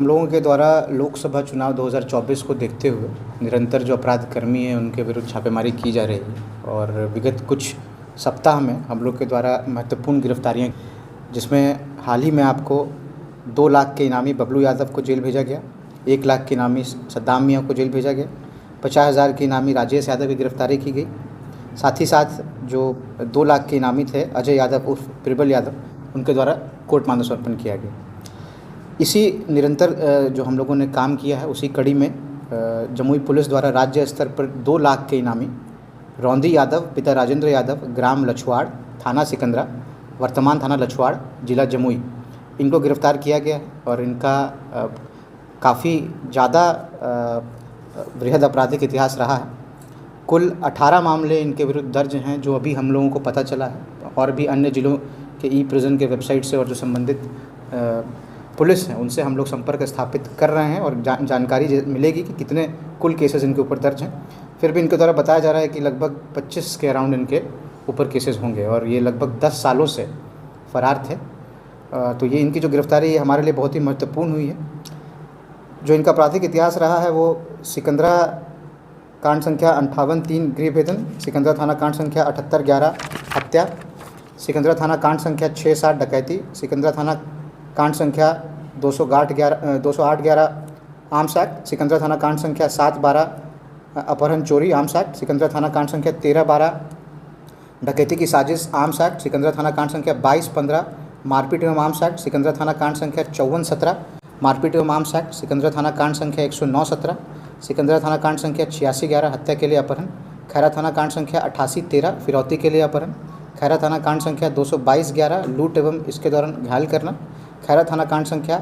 हम लोगों के द्वारा लोकसभा चुनाव 2024 को देखते हुए निरंतर जो अपराध कर्मी हैं उनके विरुद्ध छापेमारी की जा रही है और विगत कुछ सप्ताह में हम लोग के द्वारा महत्वपूर्ण गिरफ्तारियां, जिसमें हाल ही में आपको 2 लाख के इनामी बबलू यादव को जेल भेजा गया, 1 लाख के इनामी सद्दाम मियाँ को जेल भेजा गया, 50,000 के इनामी राजेश यादव की गिरफ्तारी की गई। साथ ही साथ जो 2 लाख के इनामी थे अजय यादव उर्फ प्रबल यादव, उनके द्वारा कोर्ट मानव समर्पण किया गया। इसी निरंतर जो हम लोगों ने काम किया है उसी कड़ी में जमुई पुलिस द्वारा राज्य स्तर पर 2 लाख के इनामी रौंदी यादव पिता राजेंद्र यादव, ग्राम लछवाड़, थाना सिकंदरा, वर्तमान थाना लछवाड़, जिला जमुई, इनको गिरफ्तार किया गया है और इनका काफ़ी ज़्यादा बृहद आपराधिक इतिहास रहा है। कुल 18 मामले इनके विरुद्ध दर्ज हैं जो अभी हम लोगों को पता चला है, और भी अन्य जिलों के ई प्रिजन के वेबसाइट से और जो संबंधित पुलिस हैं उनसे हम लोग संपर्क स्थापित कर रहे हैं और जानकारी मिलेगी कि कितने कुल केसेस इनके ऊपर दर्ज हैं। फिर भी इनके द्वारा बताया जा रहा है कि लगभग 25 के अराउंड इनके ऊपर केसेस होंगे और ये लगभग 10 सालों से फरार थे। तो ये इनकी जो गिरफ्तारी हमारे लिए बहुत ही महत्वपूर्ण हुई है। जो इनका आपराधिक इतिहास रहा है वो सिकंदरा कांड संख्या 58-3 गृह भेदन, सिकंदरा थाना कांड संख्या 78-11 हत्या, सिकंदरा थाना कांड संख्या 6-7 डकैती, सिकंदरा थाना कांड संख्या 208-11 आर्म्स एक्ट, सिकंदरा थाना कांड संख्या 7-12 अपहरण चोरी आर्म्स एक्ट, सिकंदरा थाना कांड संख्या 13-12 डकैती की साजिश आर्म्स एक्ट, सिकंदरा थाना कांड संख्या 22-15 मारपीट एवं आर्म्स एक्ट, सिकंदरा थाना कांड संख्या 54-17 मारपीट एवं आर्म्स एक्ट, सिकंदरा थाना कांड संख्या 109-17, सिकंदरा थाना कांड संख्या 86-11 हत्या के लिए अपहरण, खैरा थाना कांड संख्या 88-13 फिरौती के लिए अपहरण, खैरा थाना कांड संख्या 222-11 लूट एवं इसके दौरान घायल करना, खैरा थाना कांड संख्या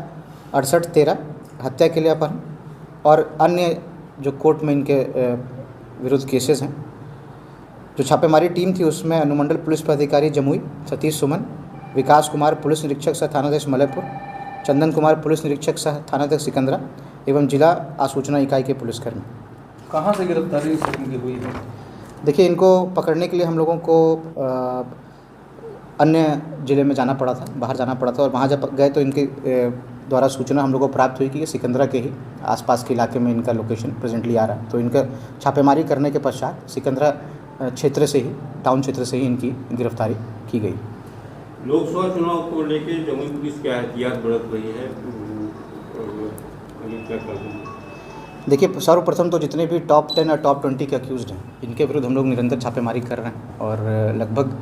68-13 हत्या के लिए अपहरण और अन्य जो कोर्ट में इनके विरुद्ध केसेस हैं। जो छापेमारी टीम थी उसमें अनुमंडल पुलिस पदाधिकारी जमुई सतीश सुमन, विकास कुमार पुलिस निरीक्षक सह थानाध्यक्ष मलयपुर, चंदन कुमार पुलिस निरीक्षक सह थानाध्यक्ष सिकंदरा एवं जिला आसूचना इकाई के पुलिसकर्मी। कहाँ से गिरफ्तारी इनकी हुई है? देखिए, इनको पकड़ने के लिए हम लोगों को अन्य ज़िले में जाना पड़ा था, बाहर जाना पड़ा था और वहाँ जब गए तो इनके द्वारा सूचना हम लोगों को प्राप्त हुई कि ये सिकंदरा के ही आसपास के इलाके में इनका लोकेशन प्रेजेंटली आ रहा है। तो इनका छापेमारी करने के पश्चात सिकंदरा क्षेत्र से ही, टाउन क्षेत्र से ही इनकी गिरफ्तारी की गई। लोकसभा चुनाव को लेकर जमुई पुलिस क्या एहतियात बरत रही है? क्या कर रही है? देखिए, सर्वप्रथम तो जितने भी टॉप 10 और टॉप 20 के अक्यूज़ड हैं इनके विरुद्ध हम लोग निरंतर छापेमारी कर रहे हैं और लगभग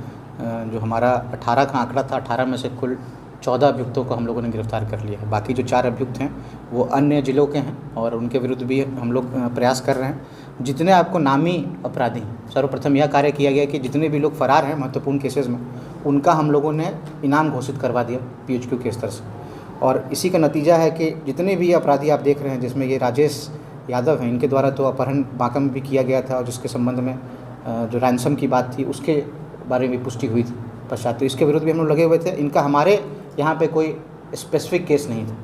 जो हमारा 18 का आंकड़ा था, 18 में से कुल 14 अभियुक्तों को हम लोगों ने गिरफ्तार कर लिया है। बाकी जो 4 अभियुक्त हैं वो अन्य ज़िलों के हैं और उनके विरुद्ध भी हम लोग प्रयास कर रहे हैं। जितने आपको नामी अपराधी हैं, सर्वप्रथम यह कार्य किया गया कि जितने भी लोग फरार हैं महत्वपूर्ण केसेस में, उनका हम लोगों ने इनाम घोषित करवा दिया PHQ के स्तर से। और इसी का नतीजा है कि जितने भी अपराधी आप देख रहे हैं, जिसमें ये राजेश यादव हैं, इनके द्वारा तो अपहरण बांका में भी किया गया था और जिसके संबंध में जो रैंसम की बात थी उसके बारे में पुष्टि हुई थी पश्चात, तो इसके विरुद्ध भी हम लोग लगे हुए थे। इनका हमारे यहाँ पे कोई स्पेसिफिक केस नहीं था।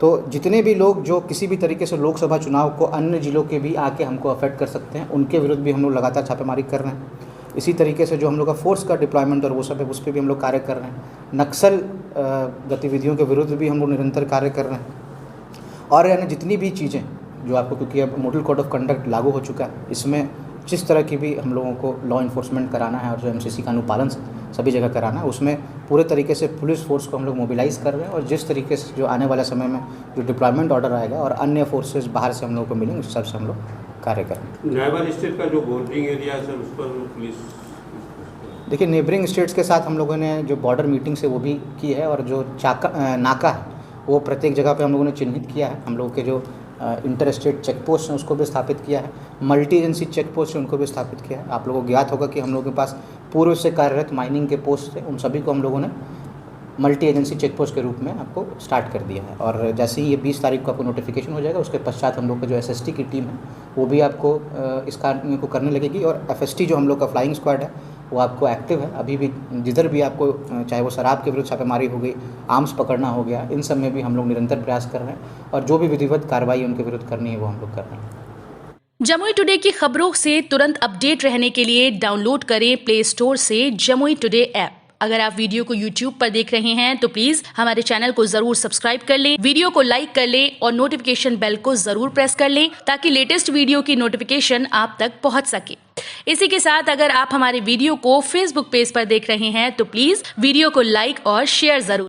तो जितने भी लोग जो किसी भी तरीके से लोकसभा चुनाव को अन्य जिलों के भी आके हमको अफेक्ट कर सकते हैं, उनके विरुद्ध भी हम लोग लगातार छापेमारी कर रहे हैं। इसी तरीके से जो हम लोग का फोर्स का डिप्लॉयमेंट और वो सब है उस पर भी हम लोग कार्य कर रहे हैं। नक्सल गतिविधियों के विरुद्ध भी हम लोग निरंतर कार्य कर रहे हैं और यानी जितनी भी चीज़ें जो आपको, क्योंकि अब मॉडल कोड ऑफ कंडक्ट लागू हो चुका है, इसमें जिस तरह की भी हम लोगों को लॉ इन्फोर्समेंट कराना है और जो MCC का अनुपालन सभी जगह कराना है, उसमें पूरे तरीके से पुलिस फोर्स को हम लोग मोबिलाइज़ कर रहे हैं और जिस तरीके से जो आने वाले समय में जो डिप्लॉयमेंट ऑर्डर आएगा और अन्य फोर्सेस बाहर से हम लोगों को मिलेंगे उस हिसाब से हम लोग कार्य करेंगे। नेबर स्टेट का जो बॉर्डरिंग एरिया है सर, उस पर पुलिस, देखिए, नेबरिंग स्टेट्स के साथ हम लोगों ने जो बॉर्डर मीटिंग से वो भी की है और जो नाका है वो प्रत्येक जगह पे हम लोगों ने चिन्हित किया है। हम लोगों के जो इंटर स्टेट चेक पोस्ट हैं उसको भी स्थापित किया है, मल्टी एजेंसी चेक पोस्ट हैं उनको भी स्थापित किया है। आप लोगों को ज्ञात होगा कि हम लोगों के पास पूर्व से कार्यरत माइनिंग के पोस्ट थे, उन सभी को हम लोगों ने मल्टी एजेंसी चेक पोस्ट के रूप में आपको स्टार्ट कर दिया है। और जैसे ही ये 20 तारीख को आपको नोटिफिकेशन हो जाएगा, उसके पश्चात हम लोग का जो SST की टीम है वो भी आपको इस कार्य को करने लगेगी और FST जो हम लोग का फ्लाइंग स्क्वाड है वो आपको एक्टिव है। अभी भी जिधर भी आपको, चाहे वो शराब के विरुद्ध छापेमारी हो गई, आर्म्स पकड़ना हो गया, इन सब में भी हम लोग निरंतर प्रयास कर रहे हैं और जो भी विधिवत कार्रवाई उनके विरुद्ध करनी है वो हम लोग कर रहे हैं। जमुई टुडे की खबरों से तुरंत अपडेट रहने के लिए डाउनलोड करें प्ले स्टोर से जमुई टुडे ऐप। अगर आप वीडियो को YouTube पर देख रहे हैं तो प्लीज हमारे चैनल को जरूर सब्सक्राइब कर लें, वीडियो को लाइक कर लें और नोटिफिकेशन बेल को जरूर प्रेस कर लें ताकि लेटेस्ट वीडियो की नोटिफिकेशन आप तक पहुंच सके। इसी के साथ अगर आप हमारे वीडियो को Facebook पेज पर देख रहे हैं तो प्लीज वीडियो को लाइक और शेयर जरूर